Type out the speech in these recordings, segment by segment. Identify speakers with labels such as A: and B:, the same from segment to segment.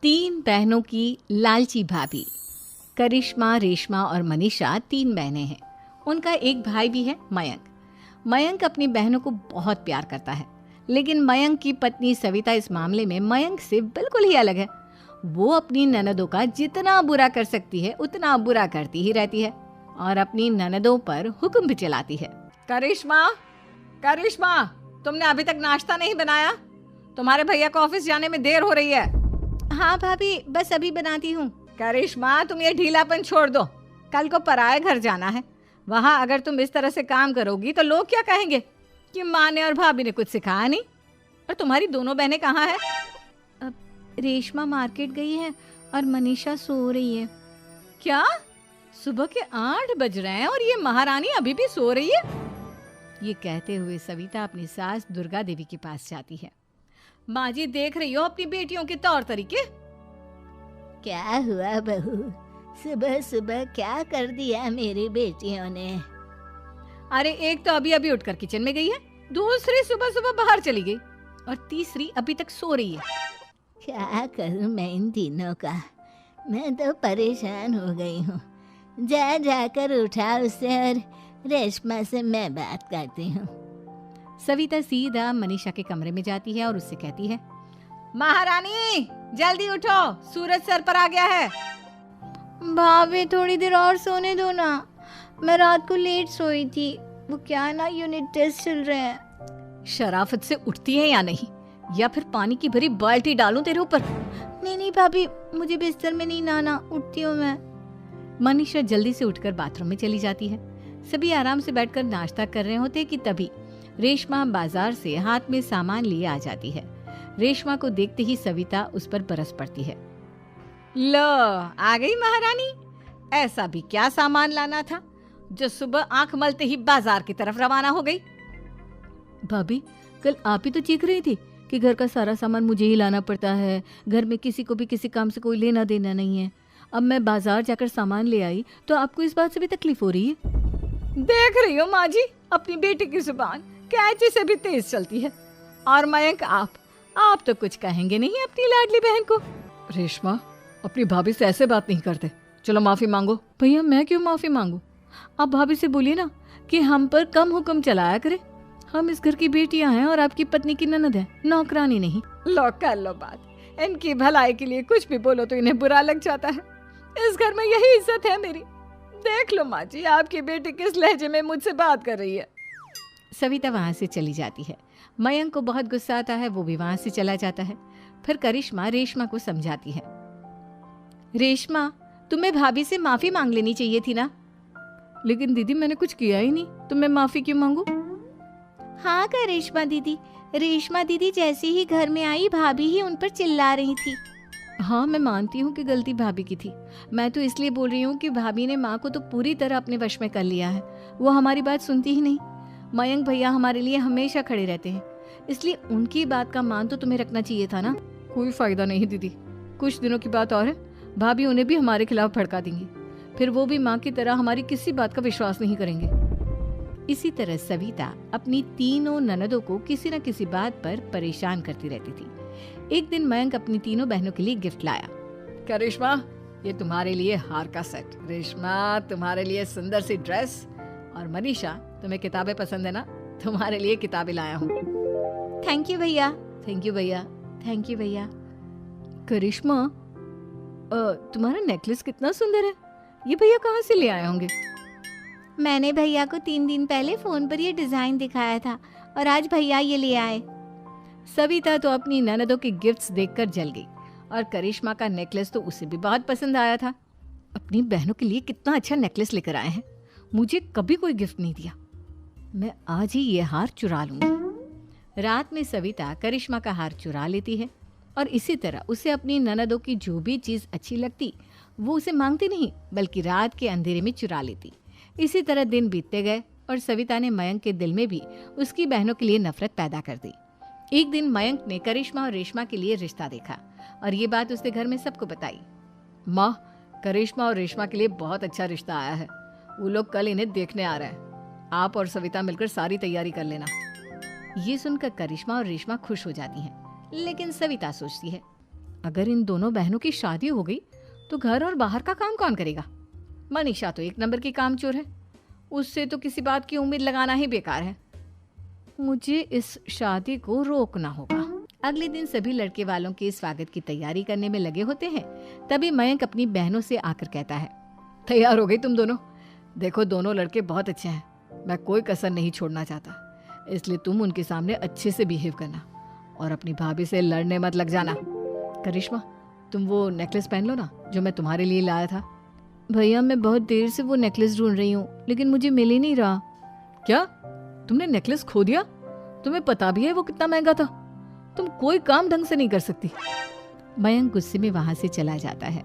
A: तीन बहनों की लालची भाभी। करिश्मा, रेशमा और मनीषा तीन बहनें हैं। उनका एक भाई भी है, मयंक। मयंक अपनी बहनों को बहुत प्यार करता है, लेकिन मयंक की पत्नी सविता इस मामले में मयंक से बिल्कुल ही अलग है। वो अपनी ननदों का जितना बुरा कर सकती है उतना बुरा करती ही रहती है और अपनी ननदों पर हुक्म भी चलाती है। करिश्मा, करिश्मा, तुमने अभी तक नाश्ता नहीं बनाया? तुम्हारे भैया को ऑफिस जाने में देर हो रही है। हाँ भाभी, बस अभी बनाती हूँ। करिश्मा, तुम ये ढीलापन छोड़ दो। कल को पराये घर जाना है। वहाँ अगर तुम इस तरह से काम करोगी तो लोग क्या कहेंगे कि माँ ने और भाभी ने कुछ सिखाया नहीं। और तुम्हारी दोनों बहनें कहाँ हैं? रेशमा मार्केट गई है और मनीषा सो रही है। क्या? सुबह के 8 बज रहे हैं और ये महारानी अभी भी सो रही है? ये कहते हुए सविता अपनी सास दुर्गा देवी के पास जाती है। माँ जी, देख रही हो अपनी बेटियों के तौर तरीके?
B: क्या हुआ बहू, सुबह सुबह क्या कर दिया मेरी बेटियों ने?
A: अरे एक तो अभी अभी उठकर किचन में गई है, दूसरी सुबह सुबह बाहर चली गई और तीसरी अभी तक सो रही है।
B: क्या करूं मैं इन तीनों का, मैं तो परेशान हो गई हूँ। जा जाकर उठा उसे और रेशमा से मैं बात करती हूँ।
A: सविता सीधा मनीषा के कमरे में जाती है और उससे कहती है, महारानी जल्दी उठो, सूरज सर पर आ गया है।
B: भाभी थोड़ी देर और सोने दो ना, मैं रात को लेट सोई थी। वो क्या ना, यूनिट टेस्ट चल रहे हैं।
A: शराफत से उठती है या नहीं, या फिर पानी की भरी बाल्टी डालूं तेरे ऊपर?
B: नहीं नहीं भाभी, मुझे बिस्तर में नहीं लाना, उठती हूँ मैं।
A: मनीषा जल्दी से उठकर बाथरूम में चली जाती है। सभी आराम से बैठकर नाश्ता कर रहे होते कि तभी रेशमा बाजार से हाथ में सामान लिए आ जाती है। रेशमा को देखते ही सविता उस पर बरस पड़ती है। लो, आ गई महारानी। ऐसा भी क्या सामान लाना था जो सुबह आंख मलते ही बाजार की तरफ रवाना हो गई?
C: भाभी, कल आप ही तो चीख रही थी कि घर का सारा सामान मुझे ही लाना पड़ता है, घर में किसी को भी किसी काम से कोई लेना देना नहीं है। अब मैं बाजार जाकर सामान ले आई तो आपको इस बात से भी तकलीफ हो रही है?
A: देख रही हो माँ जी, अपनी बेटी की जुबान कैंची से भी तेज चलती है। और मयंक, आप तो कुछ कहेंगे नहीं अपनी लाडली बहन को।
C: रेशमा, अपनी भाभी से ऐसे बात नहीं करते। चलो माफी मांगो। भैया, मैं क्यों माफी मांगू? आप भाभी से बोलिए ना कि हम पर कम हुक्म चलाया करे। हम इस घर की बेटियां हैं और आपकी पत्नी की ननद है, नौकरानी नहीं।
A: लो कर लो बात। इनकी भलाई के लिए कुछ भी बोलो तो इन्हें बुरा लग जाता है। इस घर में यही इज्जत है मेरी। देख लो माँ जी, आपकी बेटी किस लहजे में मुझसे बात कर रही है। सविता वहां से चली जाती है। मयंक को बहुत गुस्सा आता है, वो भी वहां से चला जाता है। फिर करिश्मा रेशमा को समझाती है, रेशमा, तुम्हें भाभी से माफी मांग लेनी चाहिए थी ना।
C: लेकिन दीदी, मैंने कुछ किया ही नहीं, तो मैं माफी क्यों मांगू?
B: हाँ करिश्मा दीदी, रेशमा दीदी जैसे ही घर में आई भाभी ही उन पर चिल्ला रही थी।
C: हाँ, मैं मानती हूँ कि गलती भाभी की थी। मैं तो इसलिए बोल रही हूँ कि भाभी ने माँ को तो पूरी तरह अपने वश में कर लिया है। वो हमारी बात सुनती ही नहीं। मयंक भैया हमारे लिए हमेशा खड़े रहते हैं, इसलिए उनकी बात का मान तो तुम्हें रखना चाहिए था ना।
A: कोई फायदा नहीं दीदी, कुछ दिनों की बात और है, भाभी उन्हें भी हमारे खिलाफ भड़का देंगी। फिर वो भी माँ की तरह हमारी किसी बात का विश्वास नहीं करेंगे। इसी तरह सविता अपनी तीनों ननदों को किसी न किसी बात पर परेशान करती रहती थी। एक दिन मयंक अपनी तीनों बहनों के लिए गिफ्ट लाया। करिश्मा, ये तुम्हारे लिए हार का सेट। रेशमा, तुम्हारे लिए सुंदर सी ड्रेस। और मनीषा, तुम्हें किताबें पसंद है ना, तुम्हारे लिए किताबें लाया हूँ।
B: थैंक यू भैया।
A: थैंक यू भैया।
B: थैंक यू भैया।
C: करिश्मा, तुम्हारा नेकलेस कितना सुंदर है। ये भैया कहाँ से ले आए होंगे?
B: मैंने भैया को 3 दिन पहले फोन पर ये डिजाइन दिखाया था और आज भैया ये ले आए।
A: सविता तो अपनी ननदों के गिफ्ट्स देखकर जल गई और करिश्मा का नेकलेस तो उसे भी बहुत पसंद आया था। अपनी बहनों के लिए कितना अच्छा नेकलेस लेकर आए हैं, मुझे कभी कोई गिफ्ट नहीं दिया। मैं आज ही ये हार चुरा लूंगी। रात में सविता करिश्मा का हार चुरा लेती है और इसी तरह उसे अपनी ननदों की जो भी चीज़ अच्छी लगती वो उसे मांगती नहीं, बल्कि रात के अंधेरे में चुरा लेती। इसी तरह दिन बीतते गए और सविता ने मयंक के दिल में भी उसकी बहनों के लिए नफरत पैदा कर दी। एक दिन मयंक ने करिश्मा और रेशमा के लिए रिश्ता देखा और ये बात उसने घर में सबको बताई। माँ, करिश्मा और रेशमा के लिए बहुत अच्छा रिश्ता आया है। वो लोग कल इन्हें देखने आ रहे हैं। आप और सविता मिलकर सारी तैयारी कर लेना। ये सुनकर करिश्मा और रेशमा खुश हो जाती हैं, लेकिन सविता सोचती है,
C: अगर इन दोनों बहनों की शादी हो गई तो घर और बाहर का काम कौन करेगा? मनीषा तो एक नंबर की कामचोर है, उससे तो किसी बात की उम्मीद लगाना ही बेकार है। मुझे इस शादी को रोकना होगा। अगले दिन सभी लड़के वालों के स्वागत की तैयारी करने में लगे होते हैं। तभी मयंक अपनी बहनों से आकर कहता है, तैयार हो गई तुम दोनों? देखो दोनों लड़के बहुत अच्छे हैं, मैं कोई कसर नहीं छोड़ना चाहता, इसलिए तुम उनके सामने अच्छे से बिहेव करना और अपनी भाभी से लड़ने मत लग जाना। करिश्मा, तुम वो नेकलेस पहन लो ना जो मैं तुम्हारे लिए लाया था। भैया मैं बहुत देर से वो नेकलेस ढूंढ रही हूँ, लेकिन मुझे मिल ही नहीं रहा। क्या तुमने नेकलेस खो दिया? तुम्हें पता भी है वो कितना महंगा था? तुम कोई काम ढंग से नहीं कर सकती। मयंक गुस्से में वहां से चला जाता है।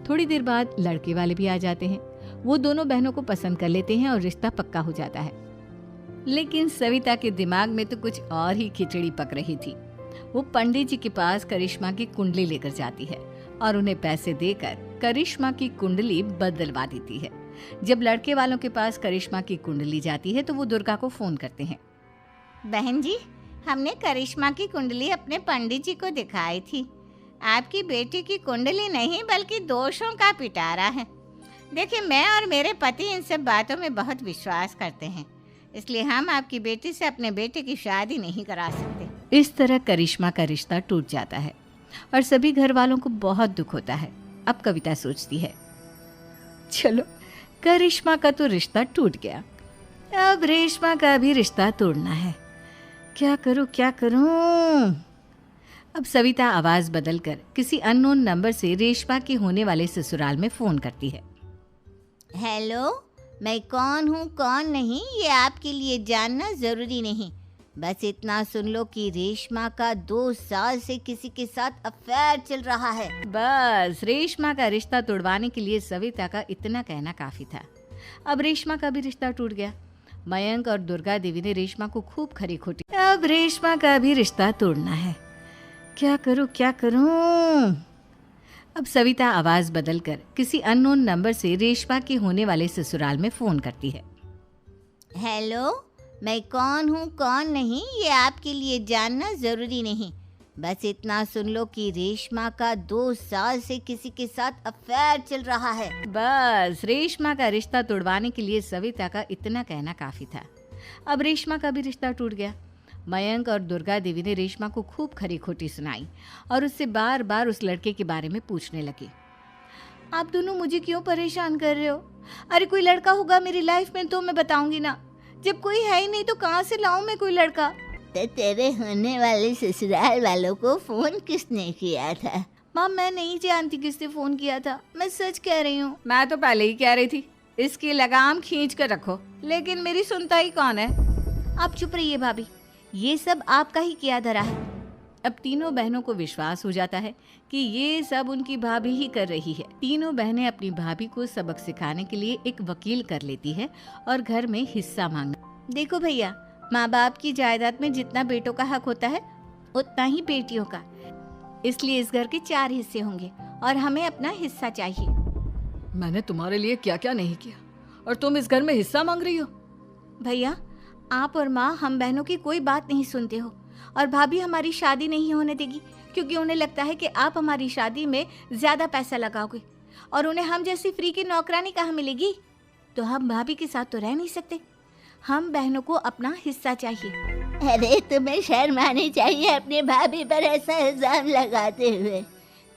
C: थोड़ी देर बाद लड़के वाले भी आ जाते हैं। वो दोनों बहनों को पसंद कर लेते हैं और रिश्ता पक्का हो जाता है। लेकिन सविता के दिमाग में तो कुछ और ही खिचड़ी पक रही थी। वो पंडित जी के पास करिश्मा की कुंडली लेकर जाती है और उन्हें पैसे देकर करिश्मा की कुंडली बदलवा देती है। जब लड़के वालों के पास करिश्मा की कुंडली जाती है तो वो दुर्गा को फोन करते हैं।
B: बहन जी, हमने करिश्मा की कुंडली अपने पंडित जी को दिखाई थी। आपकी बेटी की कुंडली नहीं बल्कि दोषों का पिटारा है। देखिए, मैं और मेरे पति इन सब बातों में बहुत विश्वास करते हैं, इसलिए हम आपकी बेटी से अपने बेटे की शादी नहीं करा सकते।
C: इस तरह करिश्मा का रिश्ता टूट जाता है और सभी घर वालों को बहुत दुख होता है। अब कविता सोचती है, चलो करिश्मा का तो रिश्ता टूट गया, अब रेशमा का भी रिश्ता तोड़ना है। क्या करूं? अब सविता आवाज बदलकर किसी अननोन नंबर से रेशमा के होने वाले ससुराल में फोन करती है।
B: हेलो, मैं कौन हूँ कौन नहीं ये आपके लिए जानना ज़रूरी नहीं। बस इतना सुन लो कि रेशमा का 2 साल से किसी के साथ अफेयर चल रहा है।
C: बस रेशमा का रिश्ता तोड़वाने के लिए सविता का इतना कहना काफी था। अब रेशमा का भी रिश्ता टूट गया। मयंक और दुर्गा देवी ने रेशमा को खूब खरी खोटी। अब रेशमा का भी रिश्ता तोड़ना है। क्या करूं? अब सविता आवाज बदलकर किसी अननोन नंबर से रेशमा के होने वाले ससुराल में फोन करती है।
B: हेलो, मैं कौन हूँ कौन नहीं ये आपके लिए जानना ज़रूरी नहीं। बस इतना सुन लो कि रेशमा का 2 साल से किसी के साथ अफेयर चल रहा है।
C: बस रेशमा का रिश्ता तोड़वाने के लिए सविता का इतना कहना काफी था। अब रेशमा का भी रिश्ता टूट गया। मयंक और दुर्गा देवी ने रेशमा को खूब खरी खोटी सुनाई और उससे बार बार उस लड़के के बारे में पूछने लगे। आप दोनों मुझे क्यों परेशान कर रहे हो? अरे कोई लड़का होगा मेरी लाइफ में तो मैं बताऊंगी ना, जब कोई है ही नहीं तो कहाँ से लाऊं मैं कोई लड़का?
B: तो तेरे होने वाले ससुराल वालों को फोन किसने किया था?
C: माँ मैं नहीं जानती किसने फोन किया था, मैं सच कह रही हूँ। मैं तो पहले ही कह रही थी इसकी लगाम खींच कर रखो, लेकिन मेरी सुनता ही कौन है।
A: आप चुप रहिए भाभी, ये सब आपका ही किया धरा है।
C: अब तीनों बहनों को विश्वास हो जाता है कि ये सब उनकी भाभी ही कर रही है। तीनों बहनें अपनी भाभी को सबक सिखाने के लिए एक वकील कर लेती है और घर में हिस्सा मांगना।
A: देखो भैया, माँ बाप की जायदाद में जितना बेटों का हक होता है उतना ही बेटियों का, इसलिए इस घर के 4 हिस्से होंगे और हमें अपना हिस्सा चाहिए।
C: मैंने तुम्हारे लिए क्या क्या नहीं किया और तुम इस घर में हिस्सा मांग रही हो?
A: भैया, आप और माँ हम बहनों की कोई बात नहीं सुनते हो और भाभी हमारी शादी नहीं होने देगी क्योंकि उन्हें लगता है कि आप हमारी शादी में ज्यादा पैसा लगाओगे और उन्हें हम जैसी फ्री की नौकरानी कहाँ मिलेगी। तो हम भाभी के साथ तो रह नहीं सकते, हम बहनों को अपना हिस्सा चाहिए।
B: अरे तुम्हें शर्म आनी चाहिए अपनी भाभी पर ऐसा इल्जाम लगाते हुए।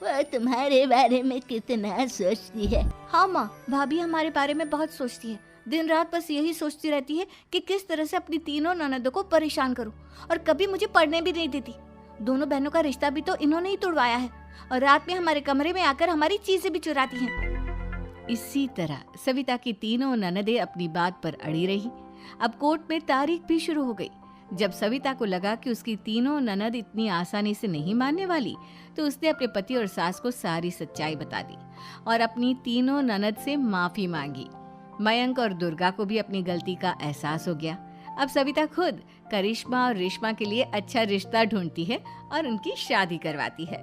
B: वो तुम्हारे बारे में कितना सोचती है।
A: हाँ माँ, भाभी हमारे बारे में बहुत सोचती है, दिन रात बस यही सोचती रहती है कि किस तरह से अपनी तीनों ननदों को परेशान करूं और कभी मुझे पढ़ने भी नहीं देती। दोनों बहनों का रिश्ता भी तो इन्होंने ही तोड़वाया है और रात में हमारे कमरे में आकर हमारी चीजें भी चुराती हैं।
C: इसी तरह सविता की तीनों ननदें अपनी बात पर अड़ी रही। अब कोर्ट में तारीख भी शुरू हो गई। जब सविता को लगा कि उसकी तीनों ननद इतनी आसानी से नहीं मानने वाली, तो उसने अपने पति और सास को सारी सच्चाई बता दी और अपनी तीनों ननद से माफी मांगी। मयंक और दुर्गा को भी अपनी गलती का एहसास हो गया। अब सविता खुद करिश्मा और रेशमा के लिए अच्छा रिश्ता ढूंढती है और उनकी शादी करवाती है।